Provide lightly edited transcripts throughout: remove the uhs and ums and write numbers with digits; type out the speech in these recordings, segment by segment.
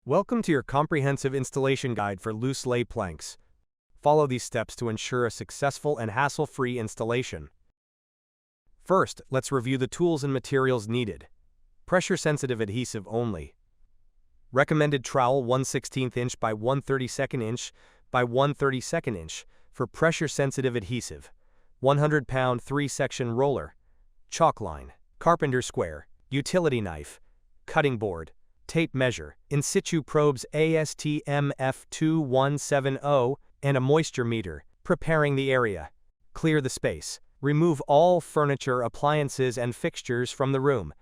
Welcome to your comprehensive installation guide for loose lay planks. Follow these steps to ensure a successful and hassle-free installation. First, let's review the tools and materials needed. Pressure-sensitive adhesive only. Recommended trowel 1/16 inch by 1/32 inch by 1/32 inch for pressure-sensitive adhesive. 100-pound 3-section roller. Chalk line. Carpenter square. Utility knife. Cutting board. Tape measure, in situ probes ASTM F2170, and a moisture meter. Preparing the area. Clear the space. Remove all furniture, appliances, and fixtures from the room.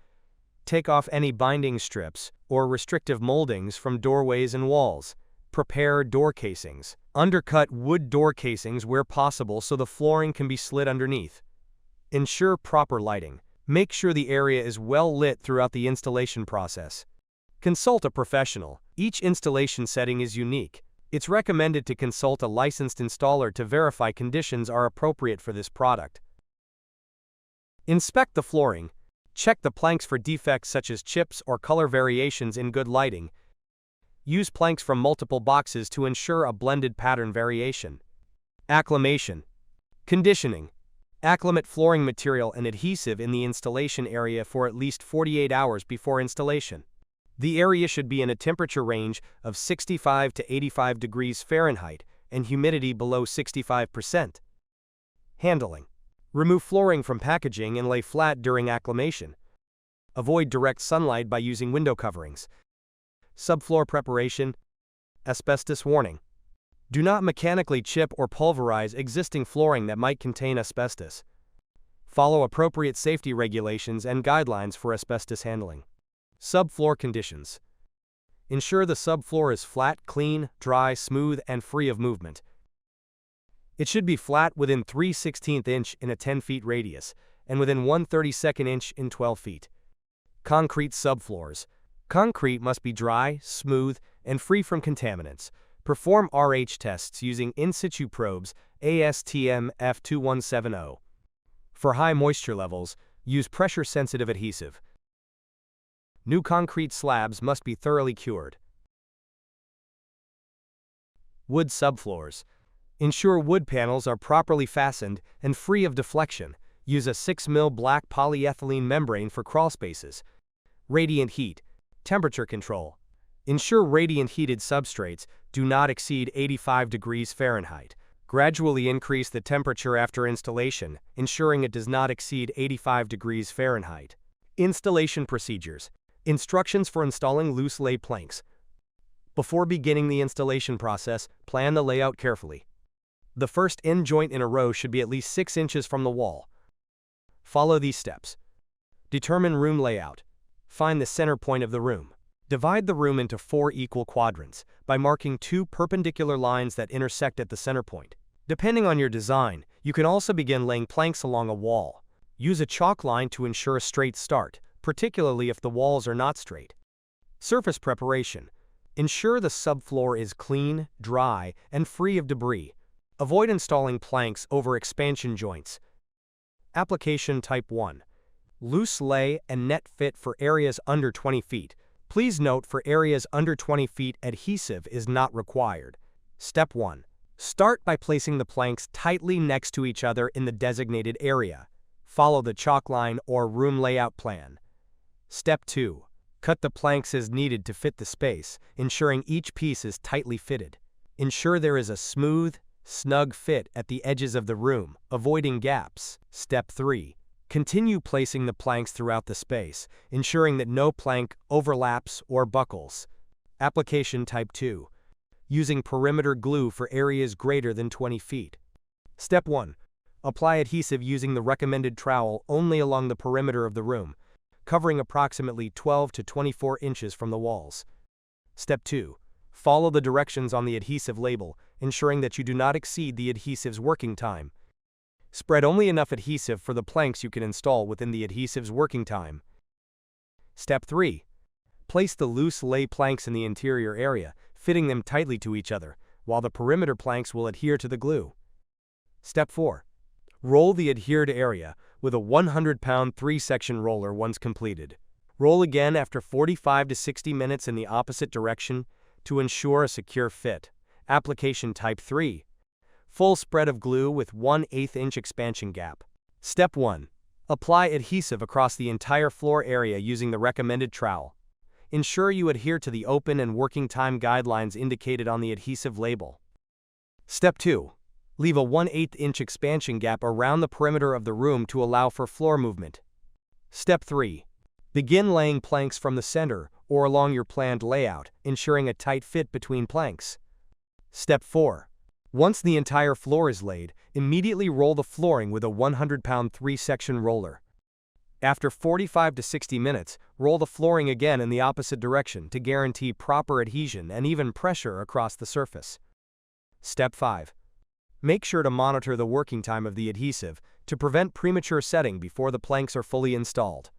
Take off any binding strips or restrictive moldings from doorways and walls. Prepare door casings. Undercut wood door casings where possible so the flooring can be slid underneath. Ensure proper lighting. Make sure the area is well lit throughout the installation process. Consult a professional. Each installation setting is unique. It's recommended to consult a licensed installer to verify conditions are appropriate for this product. Inspect the flooring. Check the planks for defects such as chips or color variations in good lighting. Use planks from multiple boxes to ensure a blended pattern variation. Acclimation. Conditioning. Acclimate flooring material and adhesive in the installation area for at least 48 hours before installation. The area should be in a temperature range of 65 to 85 degrees Fahrenheit and humidity below 65%. Handling. Remove flooring from packaging and lay flat during acclimation. Avoid direct sunlight by using window coverings. Subfloor preparation. Asbestos warning. Do not mechanically chip or pulverize existing flooring that might contain asbestos. Follow appropriate safety regulations and guidelines for asbestos handling. Subfloor conditions. Ensure the subfloor is flat, clean, dry, smooth, and free of movement. It should be flat within 3/16 inch in a 10 feet radius, and within 1/32 inch in 12 feet. Concrete subfloors. Concrete must be dry, smooth, and free from contaminants. Perform RH tests using in situ probes ASTM F2170. For high moisture levels, use pressure-sensitive adhesive. New concrete slabs must be thoroughly cured. Wood subfloors. Ensure wood panels are properly fastened and free of deflection. Use a 6 mil black polyethylene membrane for crawl spaces. Radiant heat. Temperature control. Ensure radiant heated substrates do not exceed 85 degrees Fahrenheit. Gradually increase the temperature after installation, ensuring it does not exceed 85 degrees Fahrenheit. Installation procedures. Instructions for installing loose lay planks. Before beginning the installation process, plan the layout carefully. The first end joint in a row should be at least 6 inches from the wall. Follow these steps. Determine room layout. Find the center point of the room. Divide the room into 4 equal quadrants by marking 2 perpendicular lines that intersect at the center point. Depending on your design, you can also begin laying planks along a wall. Use a chalk line to ensure a straight start, particularly if the walls are not straight. Surface preparation. Ensure the subfloor is clean, dry, and free of debris. Avoid installing planks over expansion joints. Application Type 1. Loose lay and net fit for areas under 20 feet. Please note for areas under 20 feet, adhesive is not required. Step 1. Start by placing the planks tightly next to each other in the designated area. Follow the chalk line or room layout plan. Step 2. Cut the planks as needed to fit the space, ensuring each piece is tightly fitted. Ensure there is a smooth, snug fit at the edges of the room, avoiding gaps. Step 3. Continue placing the planks throughout the space, ensuring that no plank overlaps or buckles. Application Type 2. Using perimeter glue for areas greater than 20 feet. Step 1. Apply adhesive using the recommended trowel only along the perimeter of the room, covering approximately 12 to 24 inches from the walls. Step 2. Follow the directions on the adhesive label, ensuring that you do not exceed the adhesive's working time. Spread only enough adhesive for the planks you can install within the adhesive's working time. Step 3. Place the loose lay planks in the interior area, fitting them tightly to each other, while the perimeter planks will adhere to the glue. Step 4. Roll the adhered area with a 100-pound 3-section roller once completed. Roll again after 45 to 60 minutes in the opposite direction, to ensure a secure fit. Application Type 3. Full spread of glue with 1/8 inch expansion gap. Step 1. Apply adhesive across the entire floor area using the recommended trowel. Ensure you adhere to the open and working time guidelines indicated on the adhesive label. Step 2. Leave a 1/8 inch expansion gap around the perimeter of the room to allow for floor movement. Step 3. Begin laying planks from the center or along your planned layout, ensuring a tight fit between planks. Step 4. Once the entire floor is laid, immediately roll the flooring with a 100-pound 3-section roller. After 45 to 60 minutes, roll the flooring again in the opposite direction to guarantee proper adhesion and even pressure across the surface. Step 5. Make sure to monitor the working time of the adhesive to prevent premature setting before the planks are fully installed.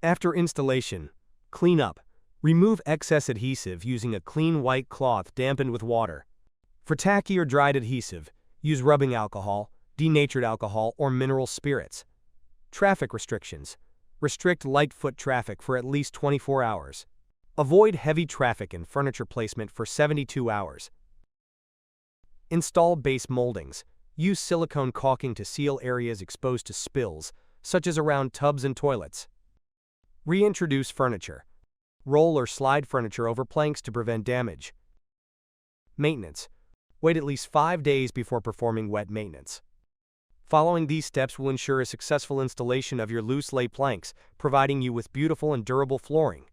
After installation, clean up. Remove excess adhesive using a clean white cloth dampened with water. For tacky or dried adhesive, use rubbing alcohol, denatured alcohol, or mineral spirits. Traffic restrictions. Restrict light foot traffic for at least 24 hours. Avoid heavy traffic and furniture placement for 72 hours. Install base moldings. Use silicone caulking to seal areas exposed to spills, such as around tubs and toilets. Reintroduce furniture. Roll or slide furniture over planks to prevent damage. Maintenance. Wait at least 5 days before performing wet maintenance. Following these steps will ensure a successful installation of your loose lay planks, providing you with beautiful and durable flooring.